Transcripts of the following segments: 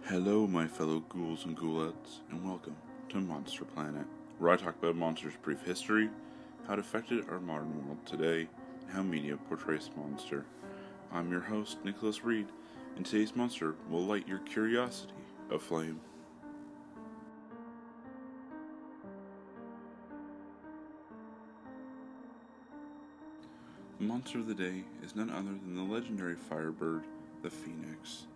Hello, my fellow ghouls and ghoulettes, and welcome to Monster Planet, where I talk about monsters' brief history, how it affected our modern world today, and how media portrays monster. I'm your host, Nicholas Reed, and today's monster will light your curiosity aflame. The monster of the day is none other than the legendary firebird, the Phoenix.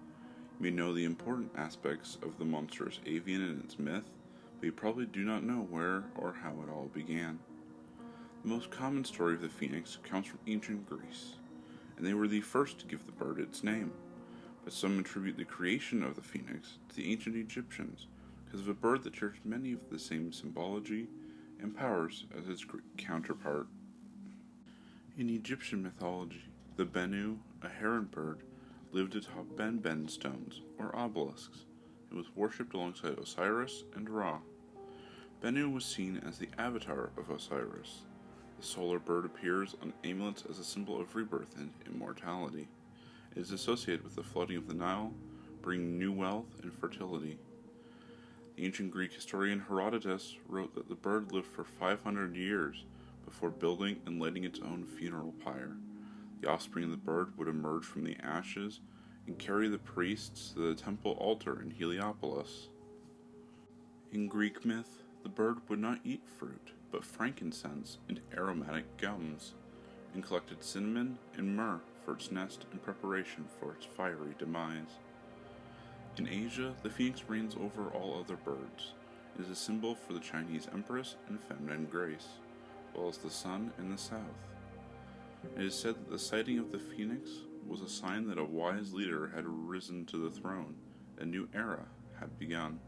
You may know the important aspects of the monstrous avian and its myth, but you probably do not know where or how it all began. The most common story of the phoenix comes from ancient Greece, and they were the first to give the bird its name, but some attribute the creation of the phoenix to the ancient Egyptians because of a bird that shares many of the same symbology and powers as its Greek counterpart. In Egyptian mythology, the Bennu, a heron bird, lived atop Ben stones, or obelisks, and was worshipped alongside Osiris and Ra. Bennu was seen as the avatar of Osiris. The solar bird appears on amulets as a symbol of rebirth and immortality. It is associated with the flooding of the Nile, bringing new wealth and fertility. The ancient Greek historian Herodotus wrote that the bird lived for 500 years before building and lighting its own funeral pyre. The offspring of the bird would emerge from the ashes and carry the priests to the temple altar in Heliopolis. In Greek myth, the bird would not eat fruit, but frankincense and aromatic gums, and collected cinnamon and myrrh for its nest in preparation for its fiery demise. In Asia, the phoenix reigns over all other birds. It is a symbol for the Chinese empress and feminine grace, as well as the sun in the south. It is said that the sighting of the phoenix was a sign that a wise leader had risen to the throne, a new era had begun.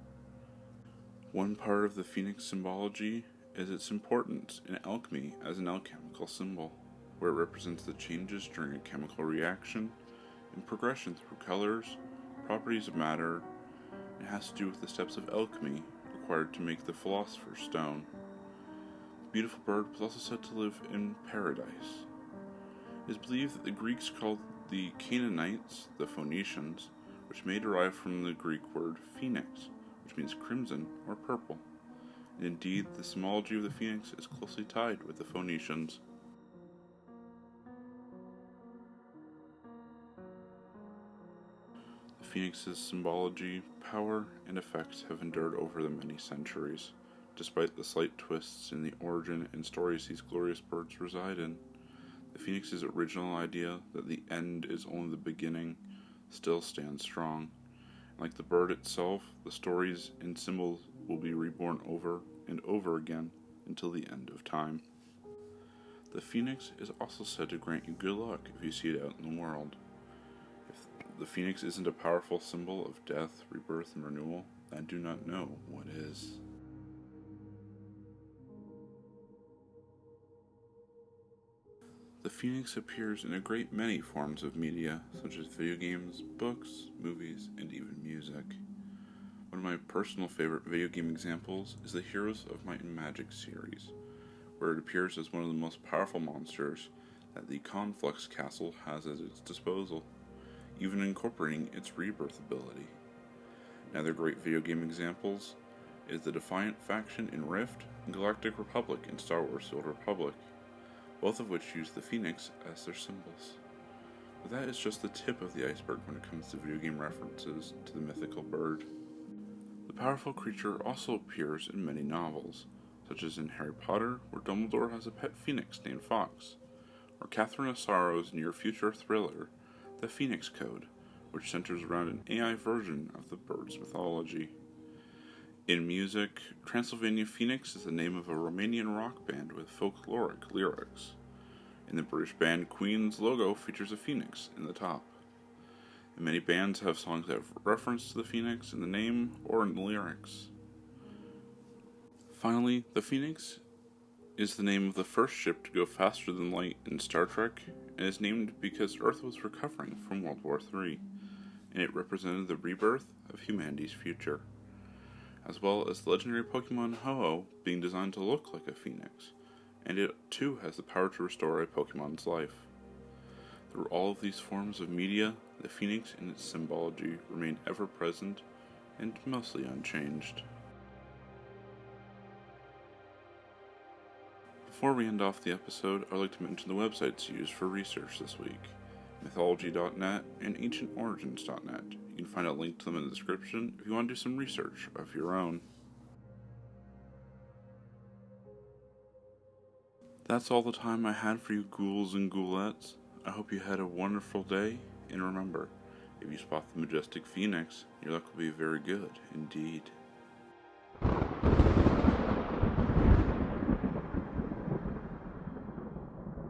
One part of the phoenix symbology is its importance in alchemy as an alchemical symbol, where it represents the changes during a chemical reaction and progression through colors, properties of matter, and has to do with the steps of alchemy required to make the philosopher's stone. The beautiful bird was also said to live in paradise. It is believed that the Greeks called the Canaanites the Phoenicians, which may derive from the Greek word phoenix, which means crimson or purple. And indeed, the symbology of the phoenix is closely tied with the Phoenicians. The phoenix's symbology, power, and effects have endured over the many centuries, despite the slight twists in the origin and stories these glorious birds reside in. The phoenix's original idea that the end is only the beginning still stands strong. Like the bird itself, the stories and symbols will be reborn over and over again until the end of time. The phoenix is also said to grant you good luck if you see it out in the world. If the phoenix isn't a powerful symbol of death, rebirth, and renewal, I do not know what is. The phoenix appears in a great many forms of media, such as video games, books, movies, and even music. One of my personal favorite video game examples is the Heroes of Might and Magic series, where it appears as one of the most powerful monsters that the Conflux Castle has at its disposal, even incorporating its rebirth ability. Another great video game examples is the Defiant faction in Rift and Galactic Republic in Star Wars: The Old Republic, both of which use the phoenix as their symbols. But that is just the tip of the iceberg when it comes to video game references to the mythical bird. The powerful creature also appears in many novels, such as in Harry Potter, where Dumbledore has a pet phoenix named Fox, or Catherine of Sorrow's near-future thriller, The Phoenix Code, which centers around an AI version of the bird's mythology. In music, Transylvania Phoenix is the name of a Romanian rock band with folkloric lyrics. In the British band Queen's logo features a phoenix in the top. And many bands have songs that have reference to the phoenix in the name or in the lyrics. Finally, the Phoenix is the name of the first ship to go faster than light in Star Trek, and is named because Earth was recovering from World War III, and it represented the rebirth of humanity's future, as well as the legendary Pokemon Ho-Oh being designed to look like a phoenix, and it too has the power to restore a Pokemon's life. Through all of these forms of media, the phoenix and its symbology remain ever present and mostly unchanged. Before we end off the episode, I'd like to mention the websites used for research this week: mythology.net and ancientorigins.net. You can find a link to them in the description if you want to do some research of your own. That's all the time I had for you ghouls and ghoulettes. I hope you had a wonderful day, and remember, if you spot the majestic phoenix, your luck will be very good indeed.